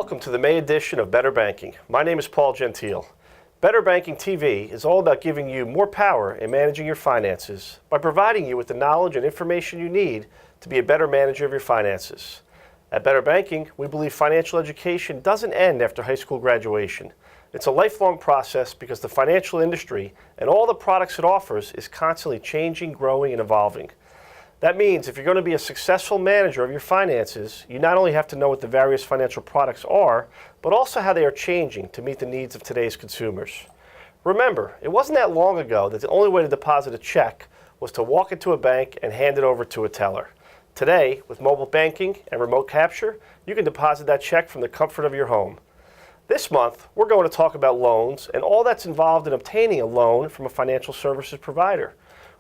Welcome to the May edition of Better Banking. My name is Paul Gentile. Better Banking TV is all about giving you more power in managing your finances by providing you with the knowledge and information you need to be a better manager of your finances. At Better Banking, we believe financial education doesn't end after high school graduation. It's a lifelong process because the financial industry and all the products it offers is constantly changing, growing, and evolving. That means if you're going to be a successful manager of your finances, you not only have to know what the various financial products are, but also how they are changing to meet the needs of today's consumers. Remember, it wasn't that long ago that the only way to deposit a check was to walk into a bank and hand it over to a teller. Today, with mobile banking and remote capture, you can deposit that check from the comfort of your home. This month, we're going to talk about loans and all that's involved in obtaining a loan from a financial services provider.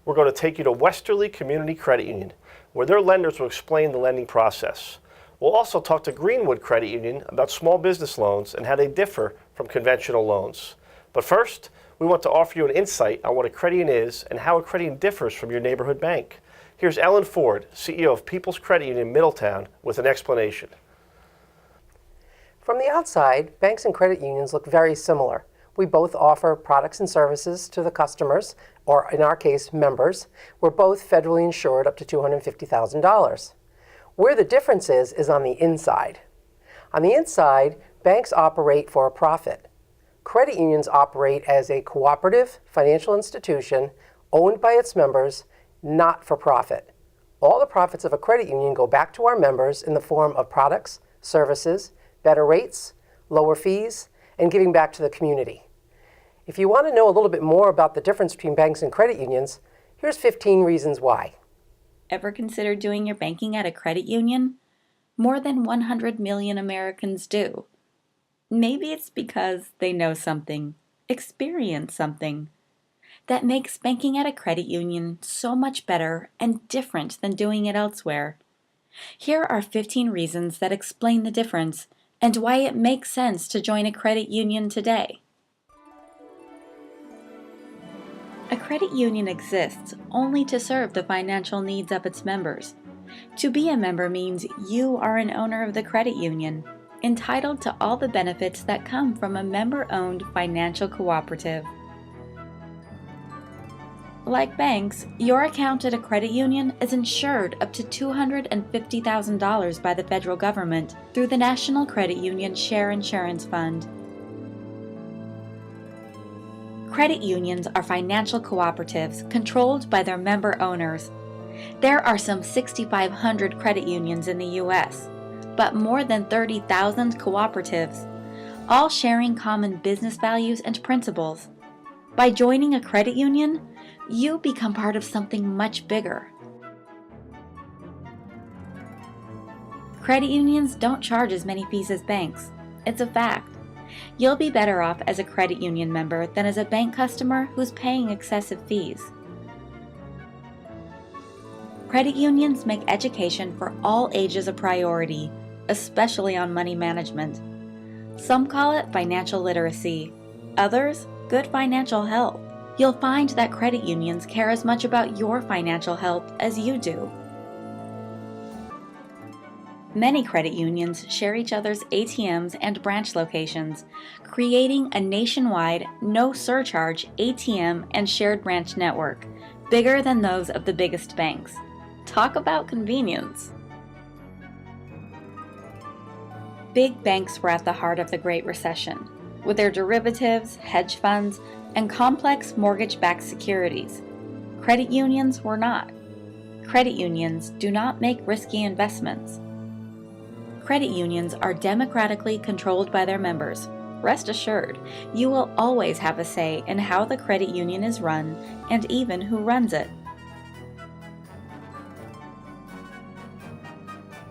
We're going to take you to Westerly Community Credit Union, where their lenders will explain the lending process. We'll also talk to Greenwood Credit Union about small business loans and how they differ from conventional loans. But first, we want to offer you an insight on what a credit union is and how a credit union differs from your neighborhood bank. Here's Ellen Ford, CEO of People's Credit Union in Middletown, with an explanation. From the outside, banks and credit unions look very similar. We both offer products and services to the customers, or in our case, members. We're both federally insured up to $250,000. Where the difference is on the inside. On the inside, banks operate for a profit. Credit unions operate as a cooperative financial institution owned by its members, not for profit. All the profits of a credit union go back to our members in the form of products, services, better rates, lower fees, and giving back to the community. If you want to know a little bit more about the difference between banks and credit unions, here's 15 reasons why. Ever considered doing your banking at a credit union? More than 100 million Americans do. Maybe it's because they know something, experience something, that makes banking at a credit union so much better and different than doing it elsewhere. Here are 15 reasons that explain the difference and why it makes sense to join a credit union today. A credit union exists only to serve the financial needs of its members. To be a member means you are an owner of the credit union, entitled to all the benefits that come from a member-owned financial cooperative. Like banks, your account at a credit union is insured up to $250,000 by the federal government through the National Credit Union Share Insurance Fund. Credit unions are financial cooperatives controlled by their member owners. There are some 6,500 credit unions in the U.S., but more than 30,000 cooperatives, all sharing common business values and principles. By joining a credit union, you become part of something much bigger. Credit unions don't charge as many fees as banks. It's a fact. You'll be better off as a credit union member than as a bank customer who's paying excessive fees. Credit unions make education for all ages a priority, especially on money management. Some call it financial literacy, others, good financial health. You'll find that credit unions care as much about your financial health as you do. Many credit unions share each other's ATMs and branch locations, creating a nationwide, no-surcharge ATM and shared branch network, bigger than those of the biggest banks. Talk about convenience! Big banks were at the heart of the Great Recession, with their derivatives, hedge funds, and complex mortgage-backed securities. Credit unions were not. Credit unions do not make risky investments. Credit unions are democratically controlled by their members. Rest assured, you will always have a say in how the credit union is run and even who runs it.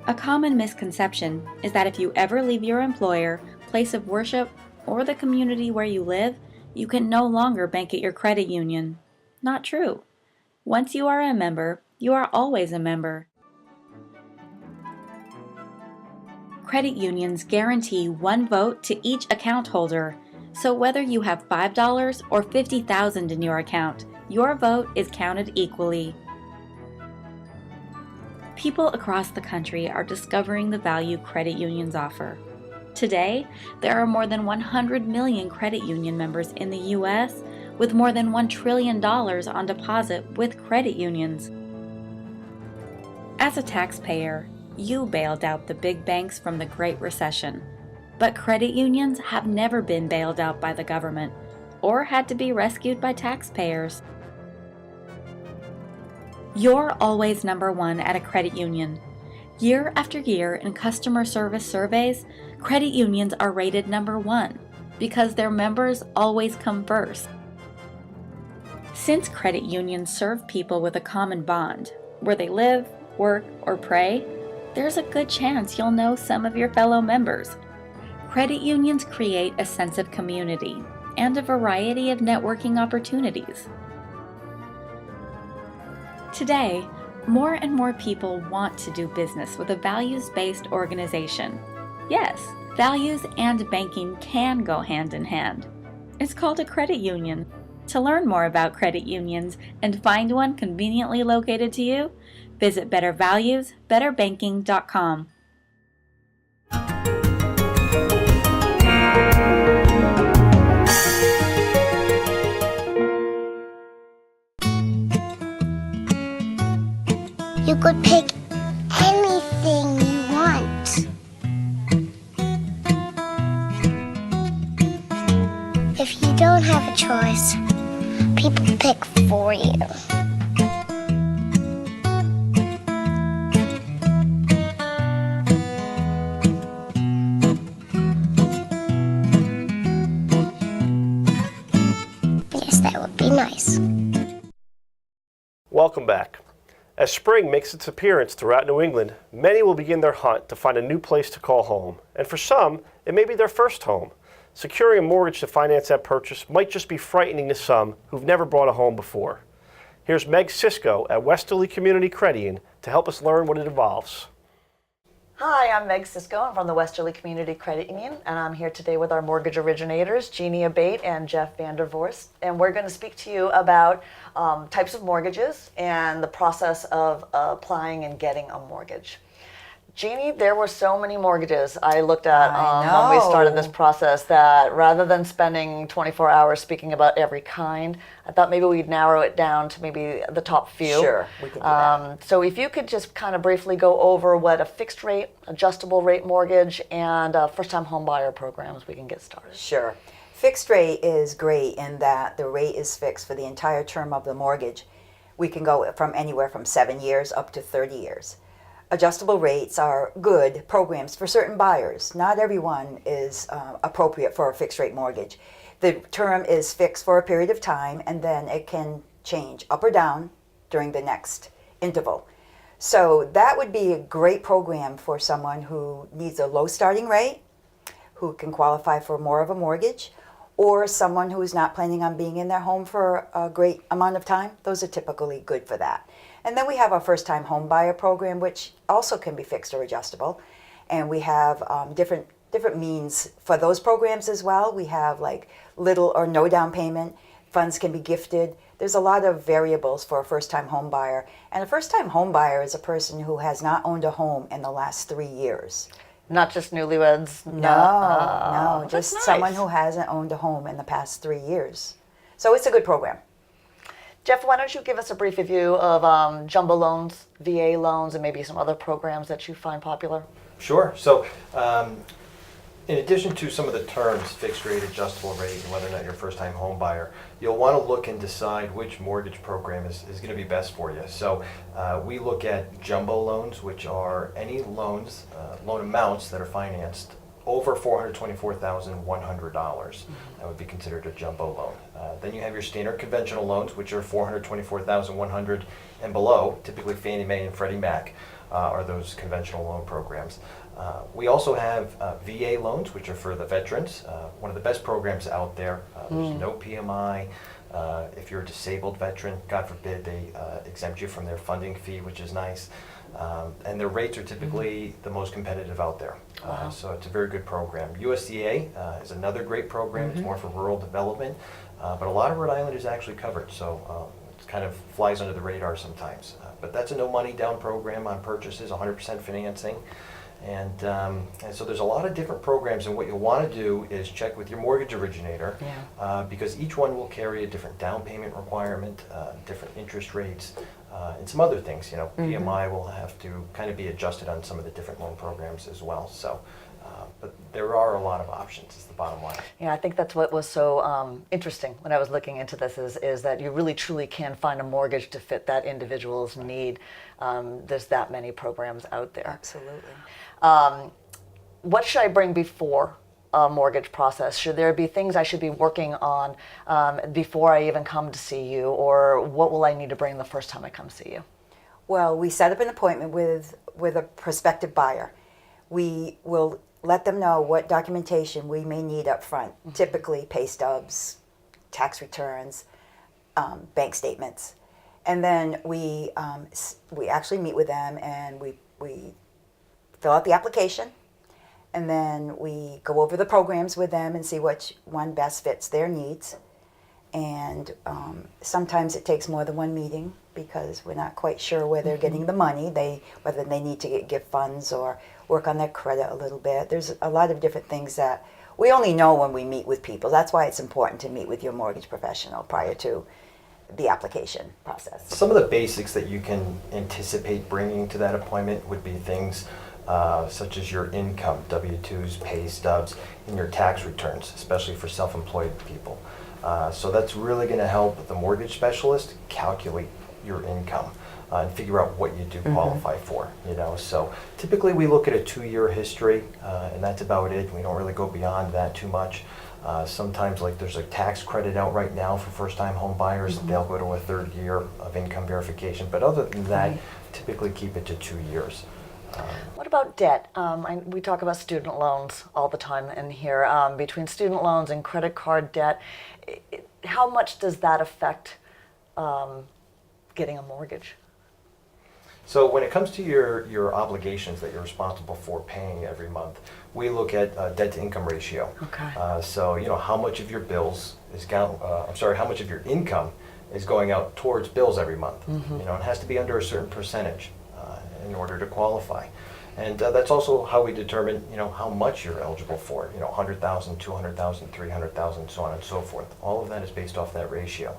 A common misconception is that if you ever leave your employer, place of worship, or the community where you live, you can no longer bank at your credit union. Not true. Once you are a member, you are always a member. Credit unions guarantee one vote to each account holder, so whether you have $5 or $50,000 in your account, your vote is counted equally. People across the country are discovering the value credit unions offer. Today, there are more than 100 million credit union members in the U.S., with more than $1 trillion on deposit with credit unions. As a taxpayer, you bailed out the big banks from the Great Recession, but credit unions have never been bailed out by the government or had to be rescued by taxpayers. You're always number one at a credit union. Year after year in customer service surveys, credit unions are rated number one because their members always come first. Since credit unions serve people with a common bond, where they live, work, or pray, there's a good chance you'll know some of your fellow members. Credit unions create a sense of community and a variety of networking opportunities. Today, more and more people want to do business with a values-based organization. Yes, values and banking can go hand in hand. It's called a credit union. To learn more about credit unions and find one conveniently located to you, visit bettervaluesbetterbanking.com. You could pick anything you want. If you don't have a choice, people pick for you. Yes, that would be nice. Welcome back. As spring makes its appearance throughout New England, many will begin their hunt to find a new place to call home. And for some, it may be their first home. Securing a mortgage to finance that purchase might just be frightening to some who've never bought a home before. Here's Meg Sisko at Westerly Community Credit Union to help us learn what it involves. Hi, I'm Meg Sisko. I'm from the Westerly Community Credit Union, and I'm here today with our mortgage originators, Jeannie Abate and Jeff Vandervorst, and we're going to speak to you about types of mortgages and the process of applying and getting a mortgage. Jeannie, there were so many mortgages I looked at when we started this process that rather than spending 24 hours speaking about every kind, I thought maybe we'd narrow it down to maybe the top few. Sure, we can do that. So if you could just kind of briefly go over what a fixed rate, adjustable rate mortgage, and first-time home buyer programs, we can get started. Sure. Fixed rate is great in that the rate is fixed for the entire term of the mortgage. We can go from anywhere from 7 years up to 30 years. Adjustable rates are good programs for certain buyers. Not everyone is appropriate for a fixed rate mortgage. The term is fixed for a period of time and then it can change up or down during the next interval. So that would be a great program for someone who needs a low starting rate, who can qualify for more of a mortgage, or someone who is not planning on being in their home for a great amount of time. Those are typically good for that. And then we have our first-time home buyer program, which also can be fixed or adjustable. And we have different means for those programs as well. We have like little or no down payment. Funds can be gifted. There's a lot of variables for a first-time home buyer. And a first-time home buyer is a person who has not owned a home in the last 3 years. Not just newlyweds? No, that's just nice. someone who hasn't owned a home in the past 3 years. So it's a good program. Jeff, why don't you give us a brief review of jumbo loans, VA loans, and maybe some other programs that you find popular? Sure. So in addition to some of the terms, fixed rate, adjustable rate, and whether or not you're a first-time home buyer, you'll want to look and decide which mortgage program is going to be best for you. So we look at jumbo loans, which are any loans, loan amounts that are financed over $424,100. That would be considered a jumbo loan. Then you have your standard conventional loans, which are $424,100 and below. Typically Fannie Mae and Freddie Mac are those conventional loan programs. We also have VA loans, which are for the veterans. One of the best programs out there. There's no PMI. If you're a disabled veteran, God forbid, they exempt you from their funding fee, which is nice. And their rates are typically the most competitive out there. So it's a very good program. USDA is another great program. It's more for rural development, but a lot of Rhode Island is actually covered, so it kind of flies under the radar sometimes. But that's a no money down program on purchases, 100% financing. And so there's a lot of different programs, and what you'll want to do is check with your mortgage originator, because each one will carry a different down payment requirement, different interest rates, and some other things. You know, PMI will have to kind of be adjusted on some of the different loan programs as well. So, but there are a lot of options, is the bottom line. Yeah, I think that's what was so interesting when I was looking into this is that you really truly can find a mortgage to fit that individual's need. There's that many programs out there. Absolutely. What should I bring before a mortgage process? Should there be things I should be working on before I even come to see you, or what will I need to bring the first time I come see you? Well, we set up an appointment with a prospective buyer. We will let them know what documentation we may need up front, typically pay stubs, tax returns, bank statements. And then we actually meet with them, and we fill out the application, and then we go over the programs with them and see which one best fits their needs. And sometimes it takes more than one meeting because we're not quite sure where they're getting the money, whether they need to get gift funds or work on their credit a little bit. There's a lot of different things that we only know when we meet with people. That's why it's important to meet with your mortgage professional prior to the application process. Some of the basics that you can anticipate bringing to that appointment would be things such as your income, W-2s, pay stubs, and your tax returns, especially for self-employed people. So that's really going to help the mortgage specialist calculate your income and figure out what you do qualify for. You know, so typically we look at a 2-year history, and that's about it. We don't really go beyond that too much. Sometimes, like, there's a tax credit out right now for first-time home buyers. They'll go to a 3rd year of income verification. But other than that, typically keep it to 2 years. What about debt? We talk about student loans all the time in here. Between student loans and credit card debt, how much does that affect getting a mortgage? So when it comes to your obligations that you're responsible for paying every month, we look at debt-to-income ratio. Okay. So you know how much of your bills is how much of your income is going out towards bills every month. You know, it has to be under a certain percentage in order to qualify. And that's also how we determine, you know, how much you're eligible for. You know, 100,000, 200,000, 300,000, so on and so forth. All of that is based off that ratio.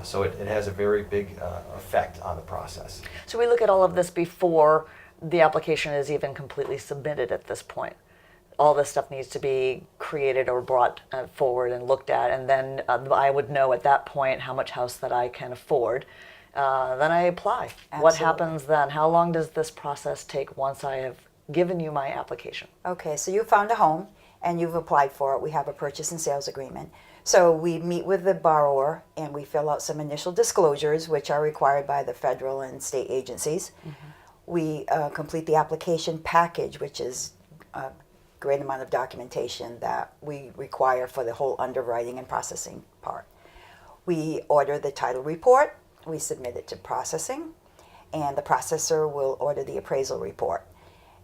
So it has a very big effect on the process. So we look at all of this before the application is even completely submitted at this point. All this stuff needs to be created or brought forward and looked at, and then I would know at that point how much house that I can afford. Then I apply. Absolutely. What happens then? How long does this process take once I have given you my application? Okay, so you found a home and you've applied for it. We have a purchase and sales agreement. So we meet with the borrower and we fill out some initial disclosures, which are required by the federal and state agencies. We complete the application package, which is a great amount of documentation that we require for the whole underwriting and processing part. We order the title report, we submit it to processing, and the processor will order the appraisal report.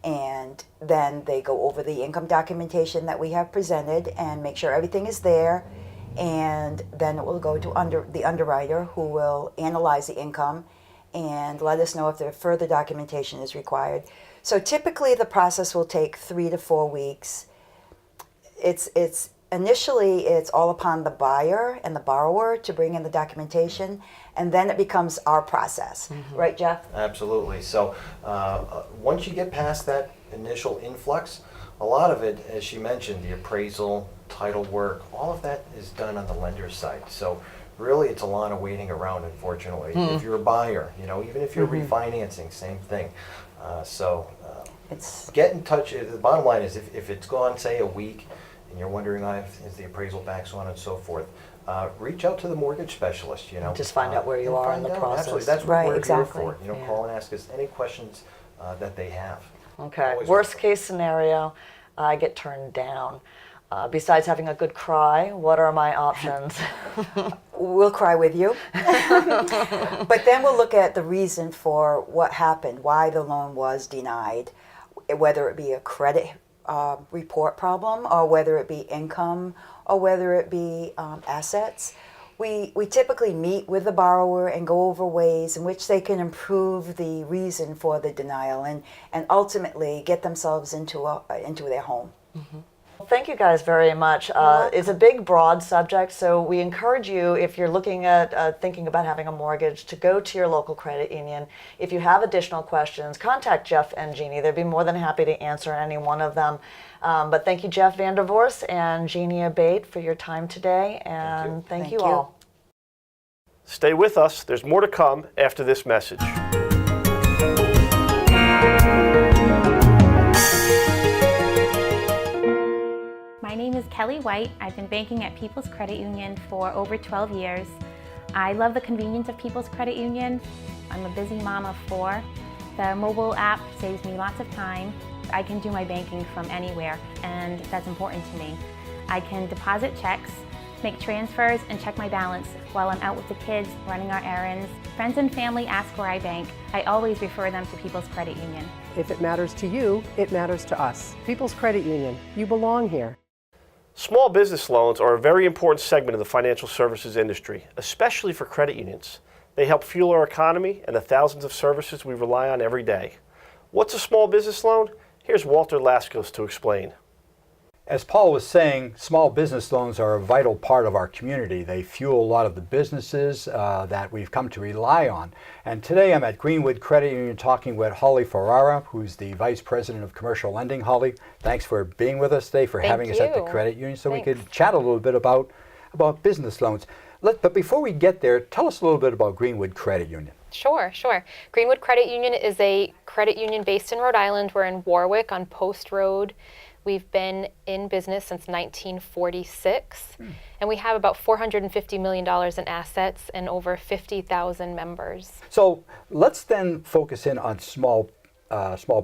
And then they go over the income documentation that we have presented and make sure everything is there. And then it will go to the underwriter, who will analyze the income and let us know if there further documentation is required. So typically the process will take 3 to 4 weeks. It's initially it's all upon the buyer and the borrower to bring in the documentation, and then it becomes our process. Right, Jeff? Absolutely. So once you get past that initial influx, a lot of it, as she mentioned, the appraisal, title work, all of that is done on the lender's side. So really it's a lot of waiting around, unfortunately. If you're a buyer, you know, even if you're refinancing, same thing. It's Get in touch. The bottom line is if it's gone, say, a week, and you're wondering is the appraisal back, so on and so forth, reach out to the mortgage specialist, you know. Just find out where you and are in find the out. process. Absolutely. That's what Right, we're exactly. here for. You know, Yeah. call and ask us any questions that they have. Okay. Always Worst case scenario, I get turned down. Besides having a good cry, what are my options? We'll cry with you. But then we'll look at the reason for what happened, why the loan was denied, whether it be a credit report problem, or whether it be income, or whether it be assets. We typically meet with the borrower and go over ways in which they can improve the reason for the denial and ultimately get themselves into their home. Well, thank you guys very much. It's a big, broad subject, so we encourage you, if you're looking at thinking about having a mortgage, to go to your local credit union. If you have additional questions, contact Jeff and Jeannie. They'd be more than happy to answer any one of them. But thank you, Jeff Vandervorst and Jeannie Abate, for your time today, and thank you all. Stay with us. There's more to come after this message. My name is Kelly White. I've been banking at People's Credit Union for over 12 years. I love the convenience of People's Credit Union. I'm a busy mom of 4. The mobile app saves me lots of time. I can do my banking from anywhere, and that's important to me. I can deposit checks, make transfers, and check my balance while I'm out with the kids running our errands. Friends and family ask where I bank. I always refer them to People's Credit Union. If it matters to you, it matters to us. People's Credit Union, you belong here. Small business loans are a very important segment of the financial services industry, especially for credit unions. They help fuel our economy and the thousands of services we rely on every day. What's a small business loan? Here's Walter Laskos to explain. As Paul was saying, small business loans are a vital part of our community. They fuel a lot of the businesses that we've come to rely on. And today I'm at Greenwood Credit Union talking with Holly Ferrara, who's the Vice President of Commercial Lending. Holly, thanks for being with us today, for having us at the credit union so we could chat a little bit about business loans. But before we get there, tell us a little bit about Greenwood Credit Union. Sure. Greenwood Credit Union is a credit union based in Rhode Island. We're in Warwick on Post Road. We've been in business since 1946, and we have about $450 million in assets and over 50,000 members. So let's then focus in on small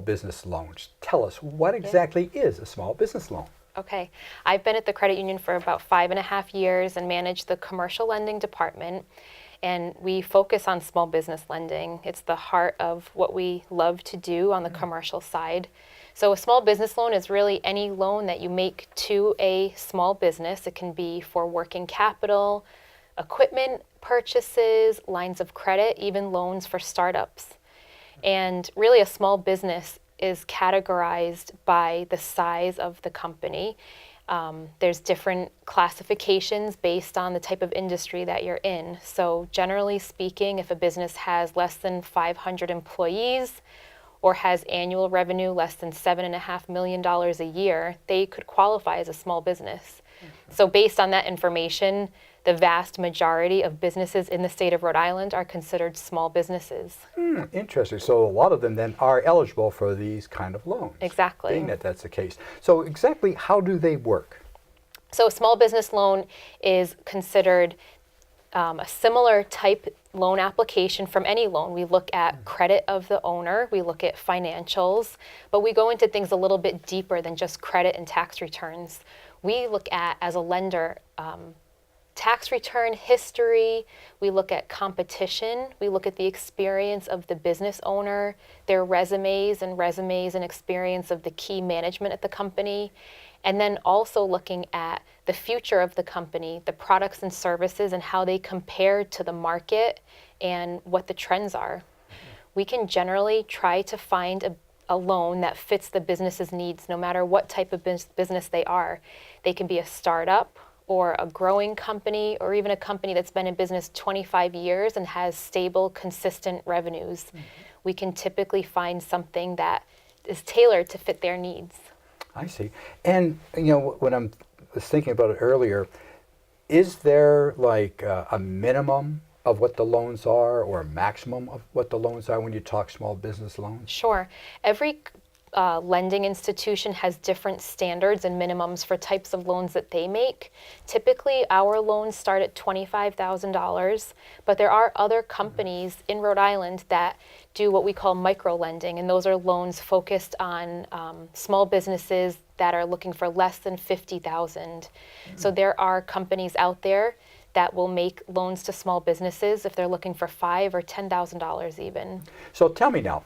business loans. Tell us, what exactly is a small business loan? Okay. I've been at the credit union for about 5.5 years and manage the commercial lending department. And we focus on small business lending. It's the heart of what we love to do on the commercial side. So a small business loan is really any loan that you make to a small business. It can be for working capital, equipment purchases, lines of credit, even loans for startups. And really a small business is categorized by the size of the company. There's different classifications based on the type of industry that you're in. So generally speaking, if a business has less than 500 employees or has annual revenue less than $7.5 million a year, they could qualify as a small business. So based on that information, the vast majority of businesses in the state of Rhode Island are considered small businesses. Interesting. So a lot of them then are eligible for these kind of loans. Exactly. Being that that's the case. So exactly how do they work? So a small business loan is considered a similar type loan application from any loan. We look at credit of the owner, we look at financials, but we go into things a little bit deeper than just credit and tax returns. We look at, as a lender, tax return history, we look at competition, we look at the experience of the business owner, their resumes and experience of the key management at the company, and then also looking at the future of the company, the products and services and how they compare to the market and what the trends are. We can generally try to find a loan that fits the business's needs no matter what type of business they are. They can be a startup or a growing company or even a company that's been in business 25 years and has stable, consistent revenues. We can typically find something that is tailored to fit their needs. I see. And when I was thinking about it earlier, is there like a minimum of what the loans are or a maximum of what the loans are when you talk small business loans? Sure. Every lending institution has different standards and minimums for types of loans that they make. Typically, our loans start at $25,000, but there are other companies in Rhode Island that do what we call micro lending, and those are loans focused on small businesses that are looking for less than $50,000. So there are companies out there that will make loans to small businesses if they're looking for $5,000 or $10,000 even. So tell me now,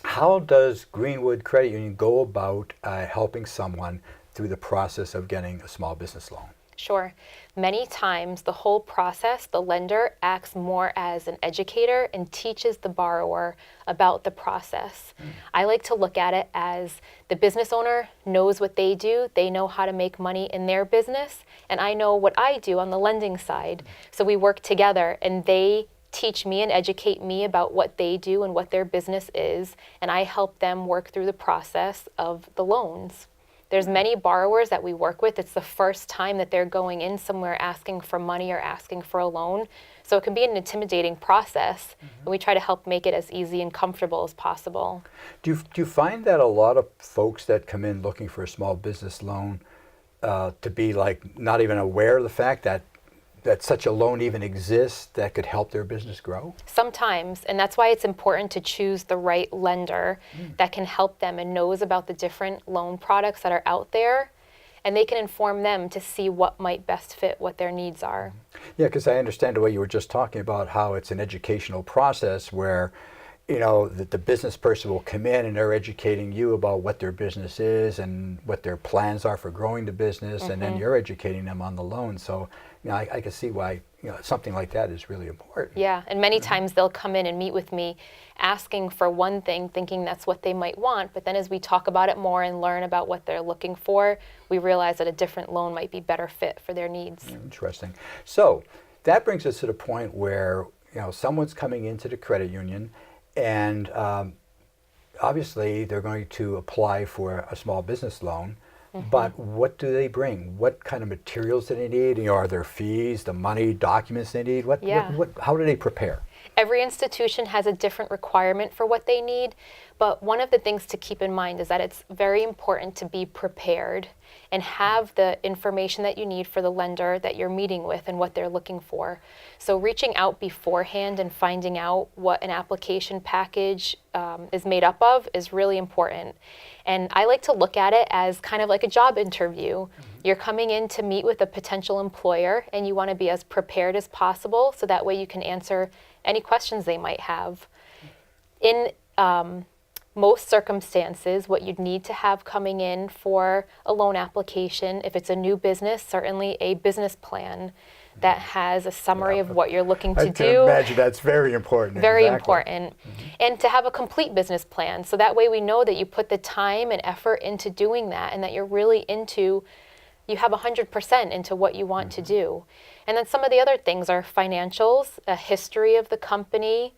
how does Greenwood Credit Union go about helping someone through the process of getting a small business loan? Sure. Many times the whole process, the lender acts more as an educator and teaches the borrower about the process. I like to look at it as the business owner knows what they do, they know how to make money in their business, and I know what I do on the lending side. So we work together and they teach me and educate me about what they do and what their business is, and I help them work through the process of the loans. There's many borrowers that we work with, it's the first time that they're going in somewhere asking for money or asking for a loan. So it can be an intimidating process, and we try to help make it as easy and comfortable as possible. Do you find that a lot of folks that come in looking for a small business loan to be like not even aware of the fact that such a loan even exists that could help their business grow? Sometimes, and that's why it's important to choose the right lender that can help them and knows about the different loan products that are out there, and they can inform them to see what might best fit what their needs are. Yeah, because I understand the way you were just talking about how it's an educational process where, you know, the business person will come in and they're educating you about what their business is and what their plans are for growing the business, and then you're educating them on the loan. So, you know, I can see why, you know, something like that is really important. Yeah, and many times they'll come in and meet with me asking for one thing, thinking that's what they might want, but then as we talk about it more and learn about what they're looking for, we realize that a different loan might be better fit for their needs. Interesting. So that brings us to the point where, you know, someone's coming into the credit union and obviously they're going to apply for a small business loan. But what do they bring? What kind of materials do they need? You know, are there fees, the money, documents they need? How do they prepare? Every institution has a different requirement for what they need, but one of the things to keep in mind is that it's very important to be prepared and have the information that you need for the lender that you're meeting with and what they're looking for. So reaching out beforehand and finding out what an application package is made up of is really important. And I like to look at it as kind of like a job interview. You're coming in to meet with a potential employer and you want to be as prepared as possible so that way you can answer any questions they might have. In most circumstances, what you'd need to have coming in for a loan application, if it's a new business, certainly a business plan that has a summary of what you're looking to do. I can imagine that's very important. Very important. And to have a complete business plan, so that way we know that you put the time and effort into doing that and that you're really you have 100% into what you want to do. And then some of the other things are financials, a history of the company,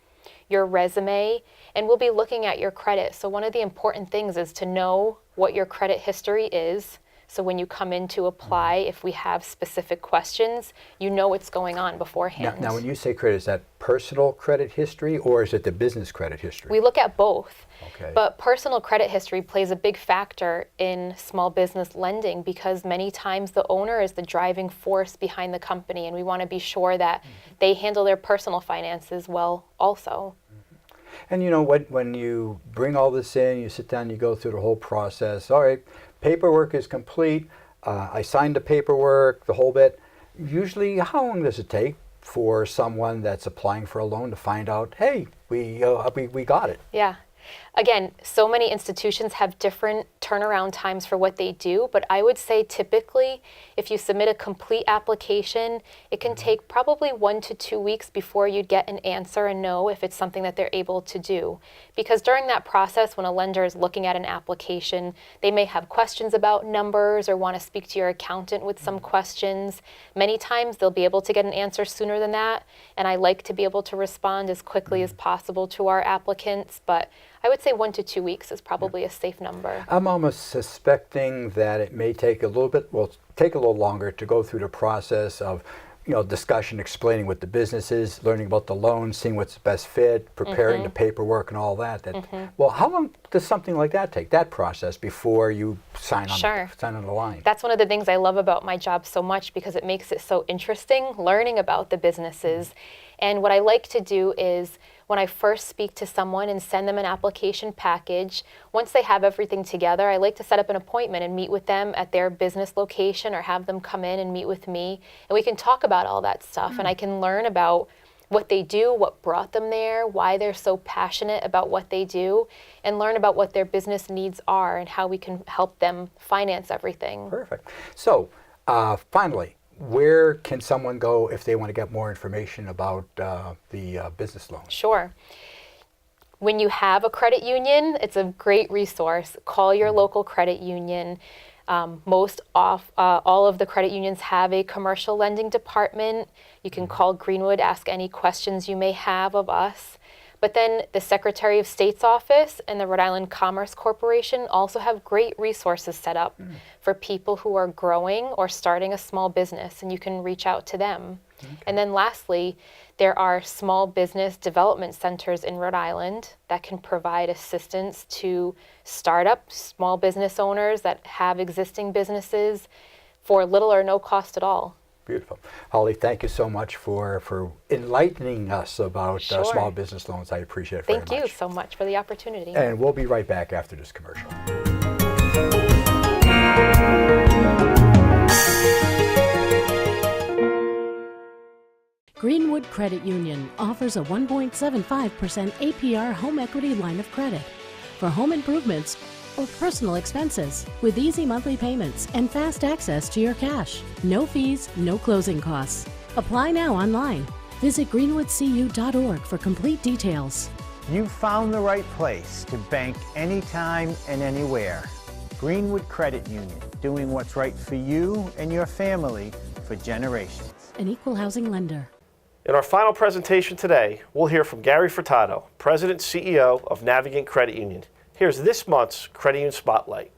your resume, and we'll be looking at your credit. So one of the important things is to know what your credit history is. So when you come in to apply, if we have specific questions, you know what's going on beforehand. Now when you say credit, is that personal credit history or is it the business credit history? We look at both. Okay. But personal credit history plays a big factor in small business lending because many times the owner is the driving force behind the company, and we want to be sure that they handle their personal finances well also. And you know, when you bring all this in, you sit down, you go through the whole process. All right, paperwork is complete. I signed the paperwork, the whole bit. Usually, how long does it take for someone that's applying for a loan to find out, hey, we got it? Yeah. Again, so many institutions have different turnaround times for what they do, but I would say typically if you submit a complete application, it can take probably 1 to 2 weeks before you'd get an answer and know if it's something that they're able to do. Because during that process, when a lender is looking at an application, they may have questions about numbers or want to speak to your accountant with some questions. Many times they'll be able to get an answer sooner than that, and I like to be able to respond as quickly as possible to our applicants, but I would say 1 to 2 weeks is probably a safe number. I'm almost suspecting that it may take a little longer to go through the process of, you know, discussion, explaining what the business is, learning about the loan, seeing what's the best fit, preparing the paperwork and all that. Well, how long does something like that take, that process, before you sign on the line? That's one of the things I love about my job so much because it makes it so interesting learning about the businesses. And what I like to do is when I first speak to someone and send them an application package, once they have everything together, I like to set up an appointment and meet with them at their business location or have them come in and meet with me. And we can talk about all that stuff and I can learn about what they do, what brought them there, why they're so passionate about what they do, and learn about what their business needs are and how we can help them finance everything. Perfect. So, finally, where can someone go if they want to get more information about the business loan? Sure. When you have a credit union, it's a great resource. Call your local credit union. All of the credit unions have a commercial lending department. You can call Greenwood, ask any questions you may have of us. But then the Secretary of State's office and the Rhode Island Commerce Corporation also have great resources set up for people who are growing or starting a small business, and you can reach out to them. Okay. And then lastly, there are small business development centers in Rhode Island that can provide assistance to startup small business owners that have existing businesses for little or no cost at all. Beautiful. Holly, thank you so much for enlightening us about Sure. small business loans. I appreciate it very much. Thank you so much for the opportunity. And we'll be right back after this commercial. Greenwood Credit Union offers a 1.75% APR home equity line of credit for home improvements or personal expenses with easy monthly payments and fast access to your cash. No fees, no closing costs. Apply now online. Visit greenwoodcu.org for complete details. You've found the right place to bank anytime and anywhere. Greenwood Credit Union, doing what's right for you and your family for generations. An equal housing lender. In our final presentation today, we'll hear from Gary Furtado, President and CEO of Navigant Credit Union. Here's this month's Credit Union Spotlight.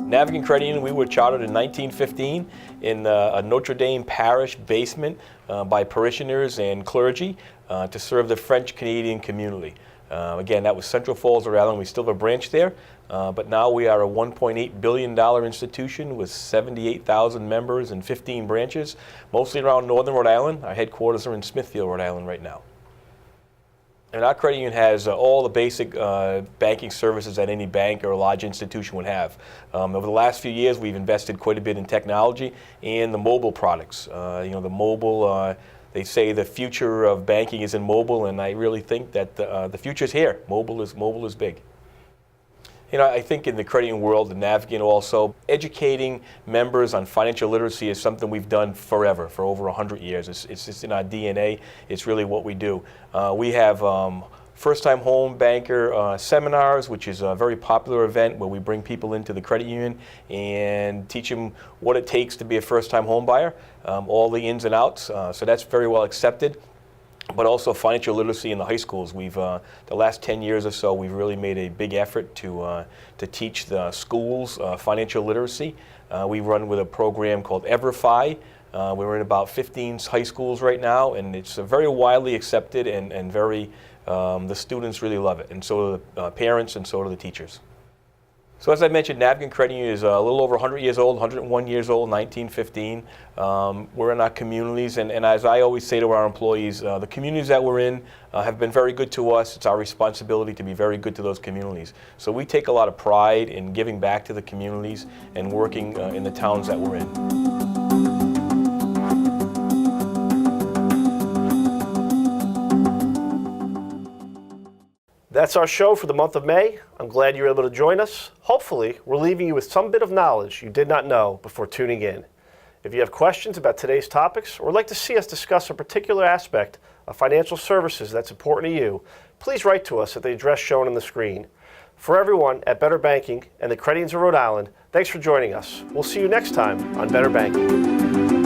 Navigant Credit Union, we were chartered in 1915 in a Notre Dame parish basement by parishioners and clergy to serve the French Canadian community. Again, that was Central Falls, Rhode Island. We still have a branch there, but now we are a $1.8 billion institution with 78,000 members and 15 branches, mostly around northern Rhode Island. Our headquarters are in Smithfield, Rhode Island right now. And our credit union has all the basic banking services that any bank or a large institution would have. Over the last few years, we've invested quite a bit in technology and the mobile products. The mobile, they say the future of banking is in mobile, and I really think that the future is here. Mobile is big. I think in the credit union world, the Navigant also, educating members on financial literacy is something we've done forever, for over 100 years. It's just in our DNA. It's really what we do. We have first-time home banker seminars, which is a very popular event where we bring people into the credit union and teach them what it takes to be a first-time home buyer, all the ins and outs. So that's very well accepted. But also financial literacy in the high schools. We've the last 10 years or so, we've really made a big effort to teach the schools financial literacy. We run with a program called EverFi. We're in about 15 high schools right now, and it's very widely accepted and very the students really love it, and so do the parents, and so do the teachers. So as I mentioned, Navigant Credit Union is a little over 100 years old, 101 years old, 1915. We're in our communities, and as I always say to our employees, the communities that we're in have been very good to us. It's our responsibility to be very good to those communities. So we take a lot of pride in giving back to the communities and working in the towns that we're in. That's our show for the month of May. I'm glad you were able to join us. Hopefully, we're leaving you with some bit of knowledge you did not know before tuning in. If you have questions about today's topics or would like to see us discuss a particular aspect of financial services that's important to you, please write to us at the address shown on the screen. For everyone at Better Banking and the Credit Unions of Rhode Island, thanks for joining us. We'll see you next time on Better Banking.